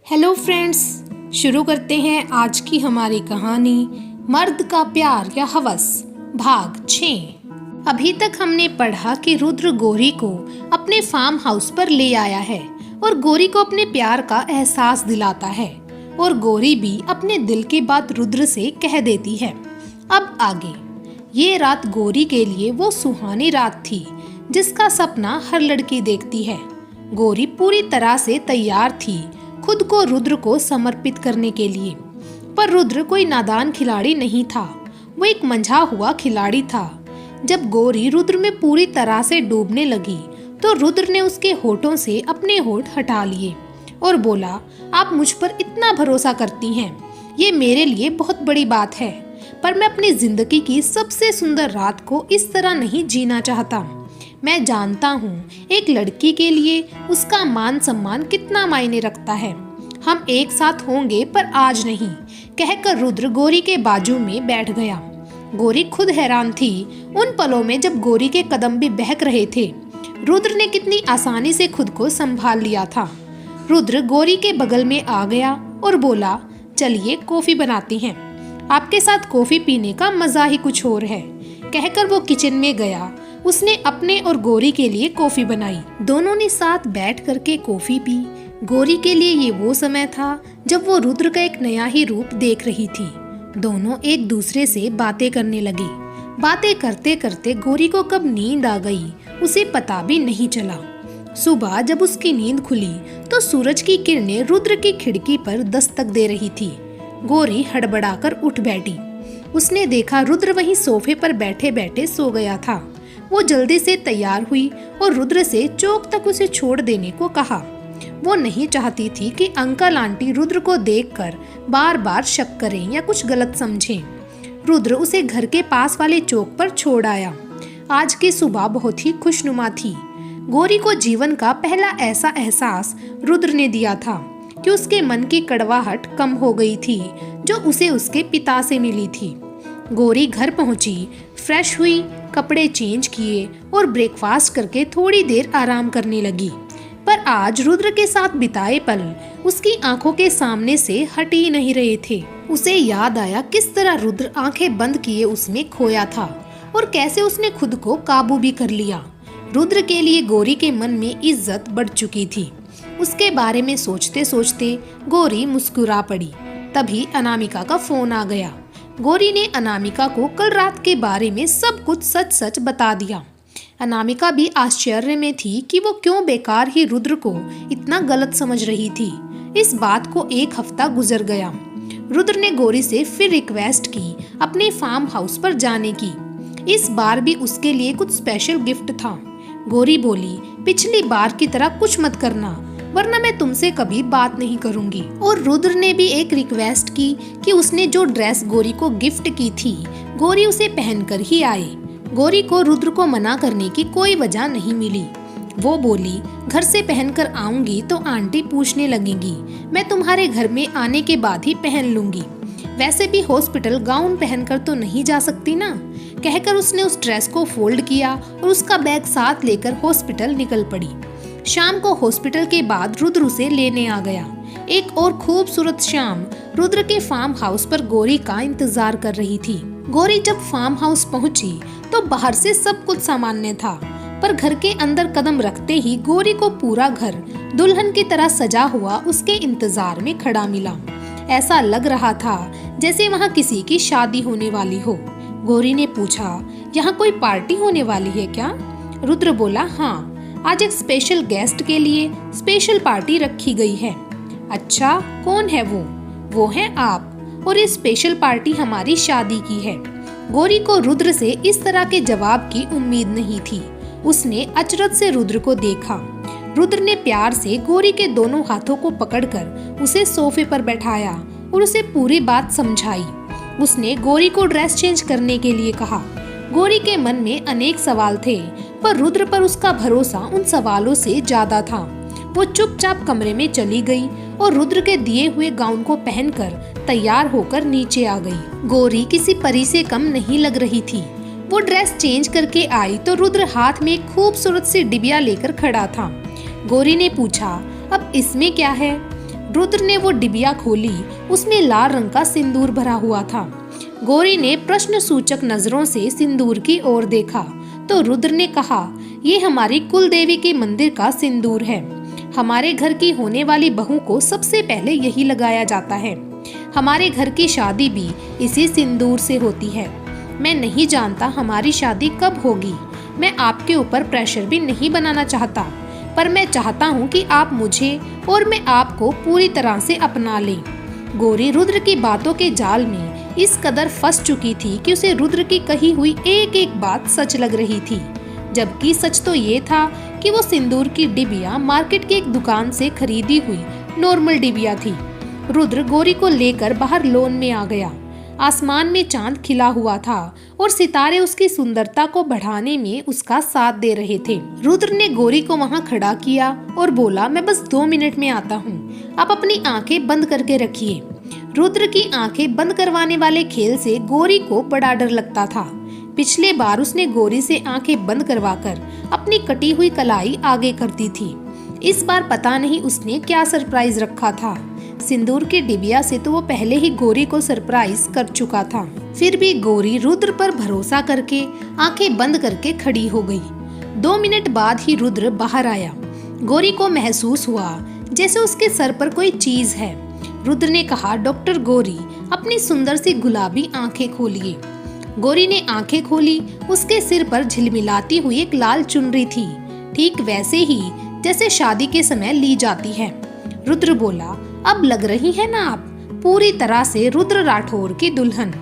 Hello friends, शुरू करते हैं आज की हमारी कहानी मर्द का प्यार या हवस भाग 6। अभी तक हमने पढ़ा कि रुद्र गौरी को अपने फार्म हाउस पर ले आया है और गौरी को अपने प्यार का एहसास दिलाता है और गौरी भी अपने दिल की बात रुद्र से कह देती है। अब आगे। ये रात गौरी के लिए वो सुहानी रात थी जिसका सपना हर लड़की देखती है। गौरी पूरी तरह से तैयार थी खुद को रुद्र को समर्पित करने के लिए, पर रुद्र कोई नादान खिलाड़ी नहीं था, वो एक मंझा हुआ खिलाड़ी था। जब गौरी रुद्र में पूरी तरह से डूबने लगी तो रुद्र ने उसके होठों से अपने होठ हटा लिए और बोला, आप मुझ पर इतना भरोसा करती हैं, ये मेरे लिए बहुत बड़ी बात है, पर मैं अपनी जिंदगी की सबसे सुंदर रात को इस तरह नहीं जीना चाहता। मैं जानता हूँ एक लड़की के लिए उसका मान सम्मान कितना मायने रखता है। हम एक साथ होंगे पर आज नहीं, कहकर रुद्र गौरी के बाजू में बैठ गया। गौरी खुद हैरान थी उन पलों में जब गौरी के कदम भी बहक रहे थे। रुद्र ने कितनी आसानी से खुद को संभाल लिया था। रुद्र गौरी के बगल में आ गया और बोला, चलिए कॉफी बनाती हैं, आपके साथ कॉफी पीने का मजा ही कुछ और है। कहकर वो किचन में गया। उसने अपने और गौरी के लिए कॉफी बनाई। दोनों ने साथ बैठ करके कॉफी पी। गौरी के लिए ये वो समय था जब वो रुद्र का एक नया ही रूप देख रही थी। दोनों एक दूसरे से बातें करने लगी। बातें करते करते गौरी को कब नींद आ गई उसे पता भी नहीं चला। सुबह जब उसकी नींद खुली तो सूरज की किरणें रुद्र की खिड़की पर दस्तक दे रही थी। गौरी हड़बड़ाकर उठ बैठी। उसने देखा रुद्र वहीं सोफे पर बैठे बैठे सो गया था। वो जल्दी से तैयार हुई और रुद्र से चौक तक उसे छोड़ देने को कहा। वो नहीं चाहती थी कि अंकल आंटी रुद्र को देखकर बार बार शक करें या कुछ गलत समझें। रुद्र उसे घर के पास वाले चौक पर छोड़ आया। आज की सुबह बहुत ही खुशनुमा थी। गौरी को जीवन का पहला ऐसा एहसास रुद्र ने दिया था कि उसके मन की कड़वाहट कम हो गई थी जो उसे उसके पिता से मिली थी। गौरी घर पहुंची, फ्रेश हुई, कपड़े चेंज किए और ब्रेकफास्ट करके थोड़ी देर आराम करने लगी। पर आज रुद्र के साथ बिताए पल उसकी आंखों के सामने से हट ही नहीं रहे थे। उसे याद आया किस तरह रुद्र आंखें बंद किए उसमें खोया था और कैसे उसने खुद को काबू भी कर लिया। रुद्र के लिए गौरी के मन में इज्जत बढ़ चुकी थी। उसके बारे में सोचते सोचते गौरी मुस्कुरा पड़ी। तभी अनामिका का फोन आ गया। गौरी ने अनामिका को कल रात के बारे में सब कुछ सच सच बता दिया। अनामिका भी आश्चर्य में थी कि वो क्यों बेकार ही रुद्र को इतना गलत समझ रही थी। इस बात को एक हफ्ता गुजर गया। रुद्र ने गौरी से फिर रिक्वेस्ट की अपने फार्म हाउस पर जाने की। इस बार भी उसके लिए कुछ स्पेशल गिफ्ट था। गौरी बोली, पिछली बार की तरह कुछ मत करना वरना मैं तुमसे कभी बात नहीं करूंगी। और रुद्र ने भी एक रिक्वेस्ट की कि उसने जो ड्रेस गौरी को गिफ्ट की थी गौरी उसे पहनकर ही आए। गौरी को रुद्र को मना करने की कोई वजह नहीं मिली। वो बोली, घर से पहनकर आऊंगी तो आंटी पूछने लगेंगी, मैं तुम्हारे घर में आने के बाद ही पहन लूंगी। वैसे भी हॉस्पिटल गाउन पहनकर तो नहीं जा सकती ना। कहकर उसने उस ड्रेस को फोल्ड किया और उसका बैग साथ लेकर हॉस्पिटल निकल पड़ी। शाम को हॉस्पिटल के बाद रुद्र उसे लेने आ गया। एक और खूबसूरत शाम रुद्र के फार्म हाउस पर गौरी का इंतजार कर रही थी। गौरी जब फार्म हाउस पहुंची तो बाहर से सब कुछ सामान्य था, पर घर के अंदर कदम रखते ही गौरी को पूरा घर दुल्हन की तरह सजा हुआ उसके इंतजार में खड़ा मिला। ऐसा लग रहा था जैसे वहाँ किसी की शादी होने वाली हो। गौरी ने पूछा, यहाँ कोई पार्टी होने वाली है क्या? रुद्र बोला, हाँ, आज एक स्पेशल गेस्ट के लिए स्पेशल पार्टी रखी गई है। अच्छा, कौन है वो? वो है आप, और ये स्पेशल पार्टी हमारी शादी की है। गौरी को रुद्र से इस तरह के जवाब की उम्मीद नहीं थी। उसने अचरज से रुद्र को देखा। रुद्र ने प्यार से गौरी के दोनों हाथों को पकड़कर उसे सोफे पर बैठाया और उसे पूरी बात समझाई। उसने गौरी को ड्रेस चेंज करने के लिए कहा। गौरी के मन में अनेक सवाल थे, पर रुद्र पर उसका भरोसा उन सवालों से ज्यादा था। वो चुपचाप कमरे में चली गई और रुद्र के दिए हुए गाउन को पहनकर तैयार होकर नीचे आ गई। गौरी किसी परी से कम नहीं लग रही थी। वो ड्रेस चेंज करके आई तो रुद्र हाथ में एक खूबसूरत सी डिबिया लेकर खड़ा था। गौरी ने पूछा, अब इसमें क्या है? रुद्र ने वो डिबिया खोली। उसमें लाल रंग का सिंदूर भरा हुआ था। गौरी ने प्रश्न सूचक नजरों से सिंदूर की ओर देखा तो रुद्र ने कहा, ये हमारी कुल देवी के मंदिर का सिंदूर है। हमारे घर की होने वाली बहू को सबसे पहले यही लगाया जाता है। हमारे घर की शादी भी इसी सिंदूर से होती है। मैं नहीं जानता हमारी शादी कब होगी। मैं आपके ऊपर प्रेशर भी नहीं बनाना चाहता, पर मैं चाहता हूँ कि आप मुझे और मैं आपको पूरी तरह से अपना लें। गौरी रुद्र की बातों के जाल में इस कदर फंस चुकी थी कि उसे रुद्र की कही हुई एक एक बात सच लग रही थी, जबकि सच तो ये था कि वो सिंदूर की डिबिया मार्केट की एक दुकान से खरीदी हुई नॉर्मल डिबिया थी। रुद्र गौरी को लेकर बाहर लॉन में आ गया। आसमान में चांद खिला हुआ था और सितारे उसकी सुंदरता को बढ़ाने में उसका साथ दे रहे थे। रुद्र ने गौरी को वहां खड़ा किया और बोला, मैं बस 2 मिनट में आता हूँ, आप अपनी आंखें बंद करके रखिए। रुद्र की आंखें बंद करवाने वाले खेल से गौरी को बड़ा डर लगता था। पिछले बार उसने गौरी से आंखें बंद करवाकर अपनी कटी हुई कलाई आगे करती थी। इस बार पता नहीं उसने क्या सरप्राइज रखा था। सिंदूर की डिबिया से तो वो पहले ही गौरी को सरप्राइज कर चुका था। फिर भी गौरी रुद्र पर भरोसा करके आंखें बंद करके खड़ी हो गई। 2 मिनट बाद ही रुद्र बाहर आया। गौरी को महसूस हुआ जैसे उसके सर पर कोई चीज है। रुद्र ने कहा, डॉक्टर गौरी, अपनी सुंदर सी गुलाबी आंखें खोलिए। गौरी ने आंखें खोली। उसके सिर पर झिलमिलाती हुई एक लाल चुनरी थी, ठीक वैसे ही जैसे शादी के समय ली जाती है। रुद्र बोला, अब लग रही है ना आप पूरी तरह से रुद्र राठौर की दुल्हन।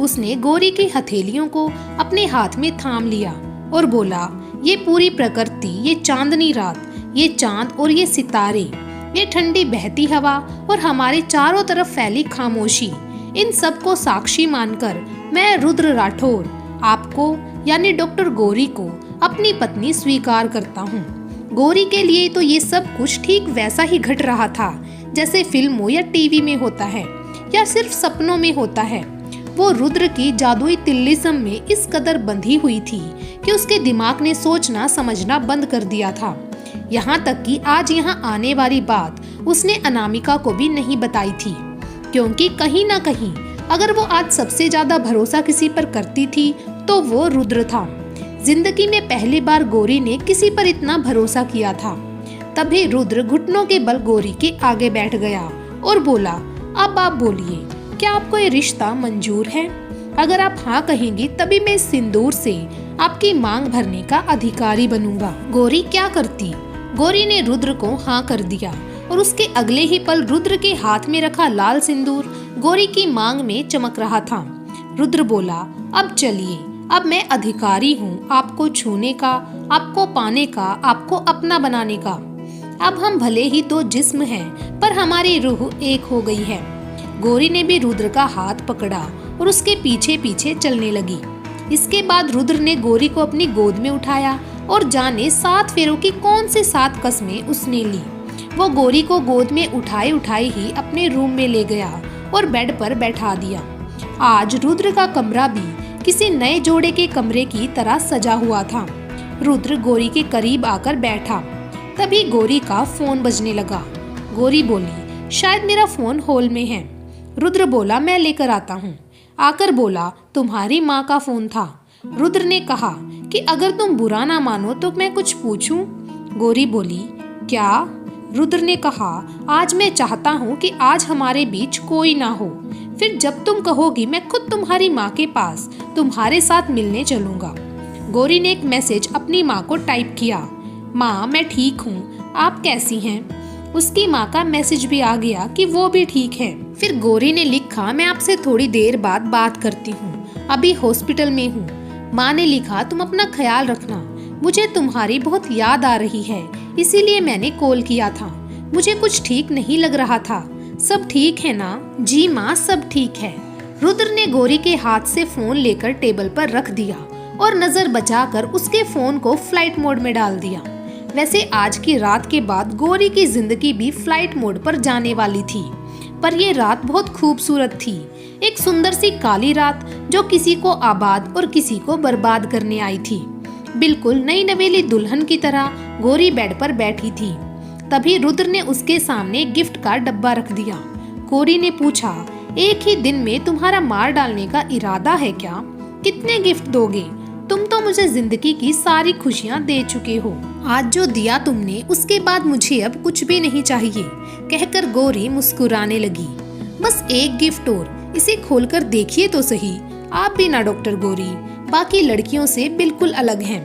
उसने गौरी की हथेलियों को अपने हाथ में थाम लिया और बोला, ये पूरी प्रकृति, ये चांदनी रात, ये चांद और ये सितारे, ये ठंडी बहती हवा और हमारे चारों तरफ फैली खामोशी, इन सब को साक्षी मानकर मैं रुद्र राठौर आपको यानी डॉक्टर गौरी को अपनी पत्नी स्वीकार करता हूँ। गौरी के लिए तो ये सब कुछ ठीक वैसा ही घट रहा था जैसे फिल्मों या टीवी में होता है या सिर्फ सपनों में होता है। वो रुद्र की जादुई तिल्लिस्म में इस कदर बंधी हुई थी कि उसके दिमाग ने सोचना समझना बंद कर दिया था। यहाँ तक कि आज यहाँ आने वाली बात उसने अनामिका को भी नहीं बताई थी, क्योंकि कहीं ना कहीं अगर वो आज सबसे ज्यादा भरोसा किसी पर करती थी तो वो रुद्र था। जिंदगी में पहली बार गौरी ने किसी पर इतना भरोसा किया था। तभी रुद्र घुटनों के बल गौरी के आगे बैठ गया और बोला, अब आप बोलिए, क्या आपको ये रिश्ता मंजूर है? अगर आप हाँ कहेंगी तभी मैं इस सिंदूर से आपकी मांग भरने का अधिकारी बनूंगा। गौरी क्या करती? गौरी ने रुद्र को हाँ कर दिया और उसके अगले ही पल रुद्र के हाथ में रखा लाल सिंदूर गौरी की मांग में चमक रहा था। रुद्र बोला, अब चलिए, अब मैं अधिकारी हूँ आपको छूने का, आपको पाने का, आपको अपना बनाने का। अब हम भले ही 2 जिस्म हैं, पर हमारी रूह एक हो गई है। गौरी ने भी रुद्र का हाथ पकड़ा और उसके पीछे पीछे चलने लगी। इसके बाद रुद्र ने गौरी को अपनी गोद में उठाया और जाने 7 फेरों की कौन से 7 कस्में उसने ली। वो गौरी को गोद में उठाए उठाए ही अपने रूम में ले गया और बेड पर बैठा दिया। आज रुद्र का कमरा भी किसी नए जोड़े के कमरे की तरह सजा हुआ था। रुद्र गौरी के करीब आकर बैठा। तभी गौरी का फोन बजने लगा। गौरी बोली, शायद मेरा फोन हॉल में है। रुद्र बोला, मैं लेकर आता हूँ। आकर बोला, तुम्हारी माँ का फोन था। रुद्र ने कहा कि अगर तुम बुरा ना मानो तो मैं कुछ पूछूं? गौरी बोली, क्या? रुद्र ने कहा, आज मैं चाहता हूँ कि आज हमारे बीच कोई ना हो। फिर जब तुम कहोगी मैं खुद तुम्हारी माँ के पास तुम्हारे साथ मिलने चलूंगा। गौरी ने एक मैसेज अपनी माँ को टाइप किया, माँ मैं ठीक हूँ, आप कैसी हैं? उसकी माँ का मैसेज भी आ गया कि वो भी ठीक है। फिर गौरी ने लिखा, मैं आपसे थोड़ी देर बाद बात करती हूँ, अभी हॉस्पिटल में हूँ। माँ ने लिखा, तुम अपना ख्याल रखना, मुझे तुम्हारी बहुत याद आ रही है, इसीलिए मैंने कॉल किया था। मुझे कुछ ठीक नहीं लग रहा था। सब ठीक है ना? जी माँ, सब ठीक है। रुद्र ने गौरी के हाथ से फोन लेकर टेबल पर रख दिया और नजर बचाकर उसके फोन को फ्लाइट मोड में डाल दिया। वैसे आज की रात के बाद गौरी की जिंदगी भी फ्लाइट मोड पर जाने वाली थी, पर ये रात बहुत खूबसूरत थी। एक सुंदर सी काली रात जो किसी को आबाद और किसी को बर्बाद करने आई थी। बिल्कुल नई नवेली दुल्हन की तरह गौरी बेड पर बैठी थी। तभी रुद्र ने उसके सामने गिफ्ट का डब्बा रख दिया। गौरी ने पूछा, एक ही दिन में तुम्हारा मार डालने का इरादा है क्या? कितने गिफ्ट दोगे? तुम तो मुझे जिंदगी की सारी खुशियाँ दे चुके हो। आज जो दिया तुमने उसके बाद मुझे अब कुछ भी नहीं चाहिए, कहकर गौरी मुस्कुराने लगी। बस एक गिफ्ट और, इसे खोलकर देखिए तो सही। आप भी ना डॉक्टर गौरी, बाकी लड़कियों से बिल्कुल अलग हैं।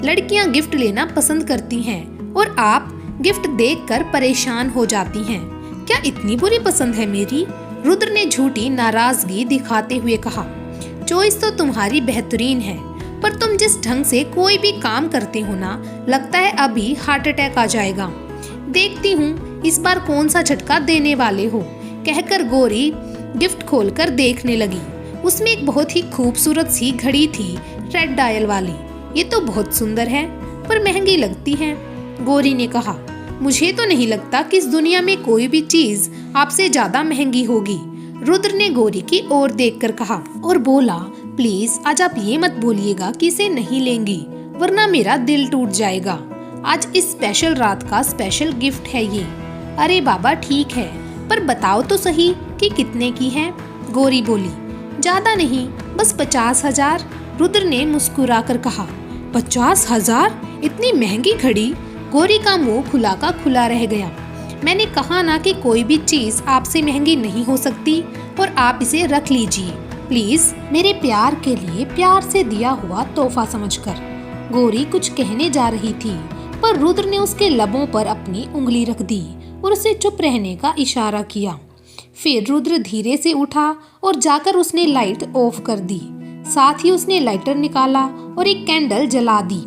लड़कियां गिफ्ट लेना पसंद करती हैं और आप गिफ्ट देखकर परेशान हो जाती हैं। क्या इतनी बुरी पसंद है मेरी? रुद्र ने झूठी नाराजगी दिखाते हुए कहा। चॉइस तो तुम्हारी बेहतरीन है, पर तुम जिस ढंग से कोई भी काम करते हो ना, लगता है अभी हार्ट अटैक आ जाएगा। देखती हूँ इस बार कौन सा झटका देने वाले हो, कहकर गौरी गिफ्ट खोलकर देखने लगी। उसमें एक बहुत ही खूबसूरत सी घड़ी थी, रेड डायल वाली। ये तो बहुत सुंदर है, पर महंगी लगती है, गौरी ने कहा। मुझे तो नहीं लगता कि इस दुनिया में कोई भी चीज आपसे ज्यादा महंगी होगी, रुद्र ने गौरी की ओर देखकर कहा और बोला, प्लीज आज आप ये मत बोलिएगा कि इसे नहीं लेंगी, वरना मेरा दिल टूट जाएगा। आज इस स्पेशल रात का स्पेशल गिफ्ट है ये। अरे बाबा ठीक है, पर बताओ तो सही कि कितने की है, गौरी बोली। ज्यादा नहीं, बस 50,000, रुद्र ने मुस्कुरा कर कहा। 50,000? इतनी महंगी घड़ी? गौरी का मुंह खुला का खुला रह गया। मैंने कहा ना कि कोई भी चीज आपसे महंगी नहीं हो सकती, और आप इसे रख लीजिए प्लीज, मेरे प्यार के लिए प्यार से दिया हुआ तोहफा समझकर। गौरी कुछ कहने जा रही थी, पर रुद्र ने उसके लबों पर अपनी उंगली रख दी और उसे चुप रहने का इशारा किया। फिर रुद्र धीरे से उठा और जाकर उसने लाइट ऑफ कर दी। साथ ही उसने लाइटर निकाला और एक कैंडल जला दी।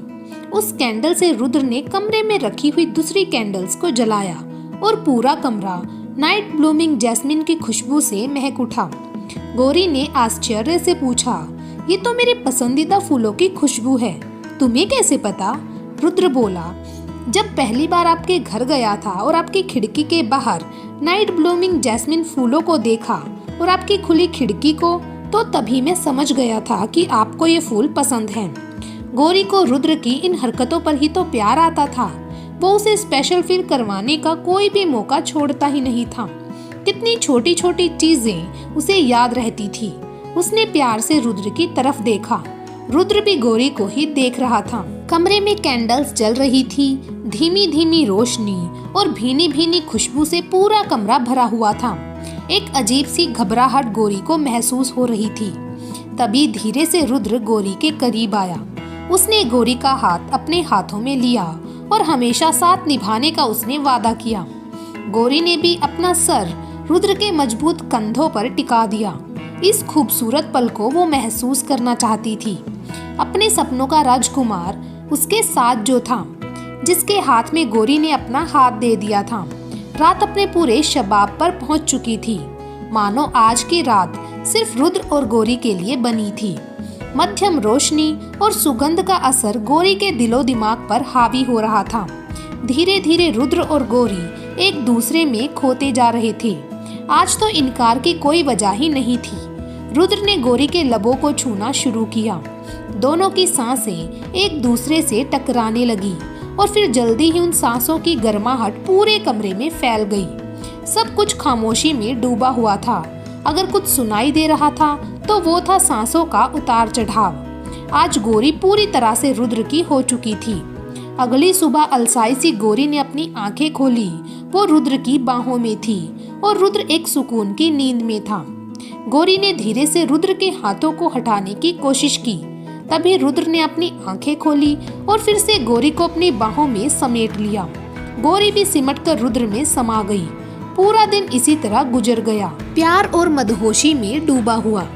उस कैंडल से रुद्र ने कमरे में रखी हुई दूसरी कैंडल्स को जलाया और पूरा कमरा नाइट ब्लूमिंग जैस्मिन की खुशबू से महक उठा। गौरी ने आश्चर्य से पूछा, ये तो मेरे पसंदीदा फूलों की खुशबू है, तुम्हें कैसे पता? रुद्र बोला, जब पहली बार आपके घर गया था और आपकी खिड़की के बाहर नाइट ब्लूमिंग जैस्मिन फूलों को देखा और आपकी खुली खिड़की को, तो तभी मैं समझ गया था कि आपको ये फूल पसंद हैं। गौरी को रुद्र की इन हरकतों पर ही तो प्यार आता था। वो उसे स्पेशल फील करवाने का कोई भी मौका छोड़ता ही नहीं था। कितनी छोटी छोटी चीजें उसे याद रहती थी। उसने प्यार से रुद्र की तरफ देखा। रुद्र भी गौरी को ही देख रहा था। कमरे में कैंडल्स जल रही थी। धीमी धीमी रोशनी और भीनी भीनी खुशबू से पूरा कमरा भरा हुआ था। एक अजीब सी घबराहट गौरी को महसूस हो रही थी। तभी धीरे से रुद्र गौरी के करीब आया। उसने गौरी का हाथ अपने हाथों में लिया और हमेशा साथ निभाने का उसने वादा किया। गौरी ने भी अपना सर रुद्र के मजबूत कंधों पर टिका दिया। इस खूबसूरत पल को वो महसूस करना चाहती थी। अपने सपनों का राजकुमार उसके साथ जो था, जिसके हाथ में गौरी ने अपना हाथ दे दिया था। रात अपने पूरे शबाब पर पहुंच चुकी थी। मानो आज की रात सिर्फ रुद्र और गौरी के लिए बनी थी। मध्यम रोशनी और सुगंध का असर गौरी के दिलो दिमाग पर हावी हो रहा था। धीरे धीरे रुद्र और गौरी एक दूसरे में खोते जा रहे थे। आज तो इनकार की कोई वजह ही नहीं थी। रुद्र ने गौरी के लबों को छूना शुरू किया। दोनों की सांसें एक दूसरे से टकराने लगी और फिर जल्दी ही उन सांसों की गर्माहट पूरे कमरे में फैल गई। सब कुछ खामोशी में डूबा हुआ था। अगर कुछ सुनाई दे रहा था तो वो था सांसों का उतार चढ़ाव। आज गौरी पूरी तरह से रुद्र की हो चुकी थी। अगली सुबह अलसाई सी गौरी ने अपनी आंखें खोली। वो रुद्र की बाहों में थी और रुद्र एक सुकून की नींद में था। गौरी ने धीरे से रुद्र के हाथों को हटाने की कोशिश की। तभी रुद्र ने अपनी आंखें खोली और फिर से गौरी को अपनी बाहों में समेट लिया। गौरी भी सिमटकर रुद्र में समा गई। पूरा दिन इसी तरह गुजर गया, प्यार और मदहोशी में डूबा हुआ।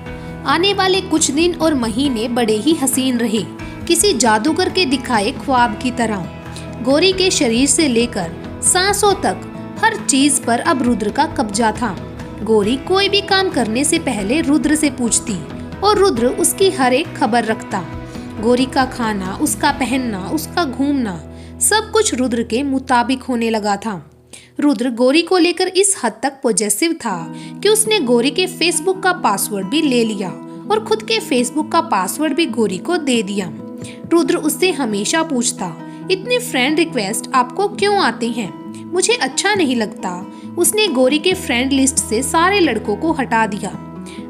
आने वाले कुछ दिन और महीने बड़े ही हसीन रहे, किसी जादूगर के दिखाए ख्वाब की तरह। गौरी के शरीर से लेकर सांसों तक हर चीज पर अब रुद्र का कब्जा था। गौरी कोई भी काम करने से पहले रुद्र से पूछती और रुद्र उसकी हर एक खबर रखता। गौरी का खाना, उसका पहनना, उसका घूमना, सब कुछ रुद्र के मुताबिक होने लगा था। रुद्र गौरी को लेकर इस हद तक पॉजेसिव था कि उसने गौरी के फेसबुक का पासवर्ड भी ले लिया और खुद के फेसबुक का पासवर्ड भी गौरी को दे दिया। रुद्र उससे हमेशा पूछता, इतने फ्रेंड रिक्वेस्ट आपको क्यों आते हैं? मुझे अच्छा नहीं लगता। उसने गौरी के फ्रेंड लिस्ट से सारे लड़कों को हटा दिया।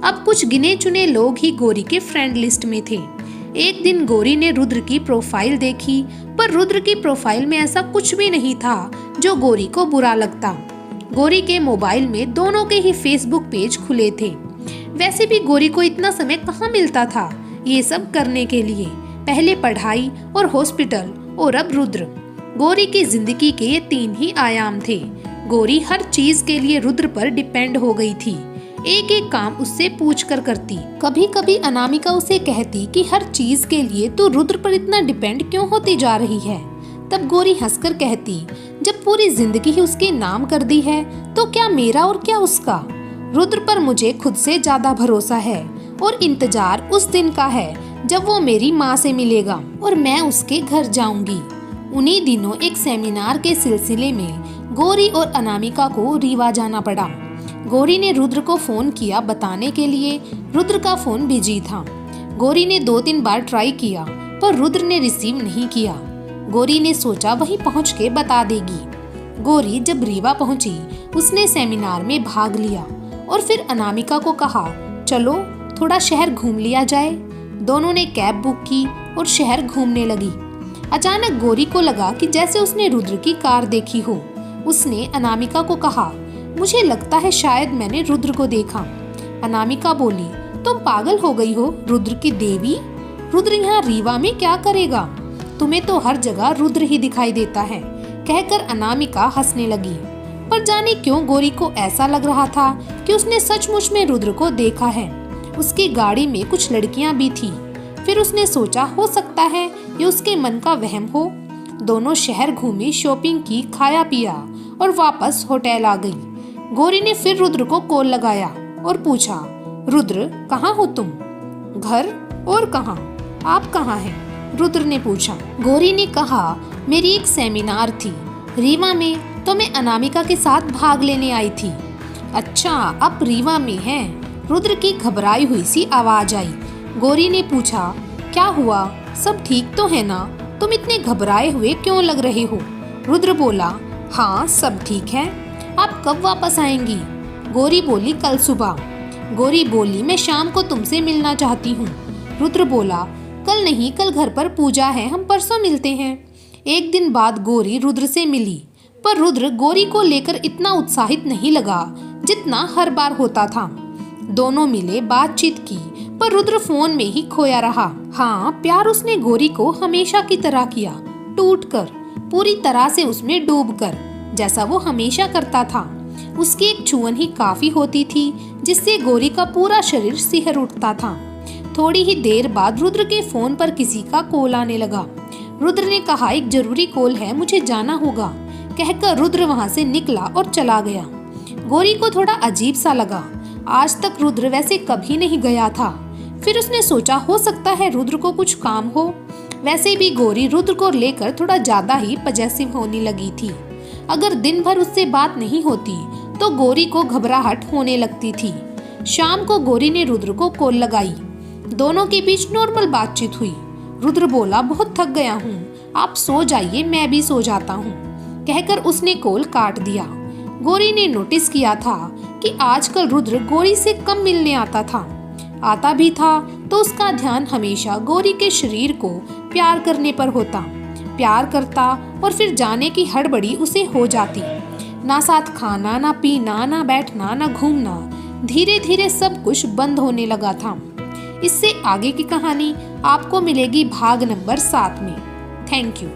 अब कुछ गिने चुने लोग ही गौरी के फ्रेंड लिस्ट में थे। एक दिन गौरी ने रुद्र की प्रोफाइल देखी, पर रुद्र की प्रोफाइल में ऐसा कुछ भी नहीं था जो गौरी को बुरा लगता। गौरी के मोबाइल में दोनों के ही फेसबुक पेज खुले थे। वैसे भी गौरी को इतना समय कहाँ मिलता था ये सब करने के लिए। पहले पढ़ाई और हॉस्पिटल और अब रुद्र। गौरी की जिंदगी के ये 3 ही आयाम थे। गौरी हर चीज के लिए रुद्र पर डिपेंड हो गई थी। एक एक काम उससे पूछ कर करती। कभी कभी अनामिका उसे कहती कि हर चीज के लिए तू रुद्र पर इतना डिपेंड क्यों होती जा रही है। तब गौरी हंसकर कहती, जब पूरी जिंदगी ही उसके नाम कर दी है तो क्या मेरा और क्या उसका। रुद्र पर मुझे खुद से ज्यादा भरोसा है और इंतजार उस दिन का है जब वो मेरी माँ से मिलेगा और मैं उसके घर जाऊंगी। उन्हीं दिनों एक सेमिनार के सिलसिले में गौरी और अनामिका को रीवा जाना पड़ा। गौरी ने रुद्र को फोन किया बताने के लिए। रुद्र का फोन बिजी था। गौरी ने 2-3 बार ट्राई किया पर रुद्र ने रिसीव नहीं किया। गौरी ने सोचा वहीं पहुंच के बता देगी। गौरी जब रीवा पहुंची उसने सेमिनार में भाग लिया और फिर अनामिका को कहा, चलो थोड़ा शहर घूम लिया जाए। दोनों ने कैब बुक की और शहर घूमने लगी। अचानक गौरी को लगा कि जैसे उसने रुद्र की कार देखी हो। उसने अनामिका को कहा, मुझे लगता है शायद मैंने रुद्र को देखा। अनामिका बोली, तुम पागल हो गई हो, रुद्र की देवी। रुद्र यहाँ रीवा में क्या करेगा? तुम्हें तो हर जगह रुद्र ही दिखाई देता है। कहकर अनामिका हंसने लगी। पर जाने क्यों गौरी को ऐसा लग रहा था कि उसने सचमुच में रुद्र को देखा है। उसकी गाड़ी में कुछ लड़कियां भी थी। फिर उसने सोचा हो सकता है ये उसके मन का वहम हो। दोनों शहर घूमी, शॉपिंग की, खाया पिया और वापस होटल आ गई। गौरी ने फिर रुद्र को कॉल लगाया और पूछा, रुद्र कहाँ हो तुम? घर और कहाँ? आप कहाँ हैं? रुद्र ने पूछा। गौरी ने कहा, मेरी एक सेमिनार थी रीवा में तो मैं अनामिका के साथ भाग लेने आई थी। अच्छा आप रीवा में हैं? रुद्र की घबराई हुई सी आवाज आई। गौरी ने पूछा, क्या हुआ? सब ठीक तो है ना? तुम इतने घबराए हुए क्यों लग रहे हो? रुद्र बोला, हाँ सब ठीक है। आप कब वापस आएंगी? गौरी बोली, कल सुबह। गौरी बोली, मैं शाम को तुमसे मिलना चाहती हूँ। रुद्र बोला, कल नहीं, कल घर पर पूजा है, हम परसों मिलते हैं। एक दिन बाद गौरी रुद्र से मिली, पर रुद्र गौरी को लेकर इतना उत्साहित नहीं लगा जितना हर बार होता था। दोनों मिले, बातचीत की, पर रुद्र फोन में ही खोया रहा। हाँ, प्यार उसने गौरी को हमेशा की तरह किया, टूटकर, पूरी तरह से उसमें डूबकर, जैसा वो हमेशा करता था। उसकी एक छुअन ही काफी होती थी जिससे गौरी का पूरा शरीर सिहर उठता था। थोड़ी ही देर बाद रुद्र के फोन पर किसी का कॉल आने लगा। रुद्र ने कहा, एक जरूरी कॉल है, मुझे जाना होगा। कहकर रुद्र वहां से निकला और चला गया। गौरी को थोड़ा अजीब सा लगा। आज तक रुद्र वैसे कभी नहीं गया था। फिर उसने सोचा हो सकता है रुद्र को कुछ काम हो। वैसे भी गौरी रुद्र को लेकर थोड़ा ज्यादा ही पजेसिव होने लगी थी। अगर दिन भर उससे बात नहीं होती तो गौरी को घबराहट होने लगती थी। शाम को गौरी ने रुद्र को कॉल लगाई। दोनों के बीच नॉर्मल बातचीत हुई। रुद्र बोला, बहुत थक गया हूँ, आप सो जाइए, मैं भी सो जाता हूँ। कहकर उसने कॉल काट दिया। गौरी ने नोटिस किया था कि आजकल रुद्र गौरी से कम मिलने आता था। आता भी था तो उसका ध्यान हमेशा गौरी के शरीर को प्यार करने पर होता। प्यार करता और फिर जाने की हड़बड़ी उसे हो जाती। ना साथ खाना, ना पीना, ना बैठना, ना घूमना। धीरे धीरे सब कुछ बंद होने लगा था। इससे आगे की कहानी आपको मिलेगी भाग नंबर 7 में। Thank you.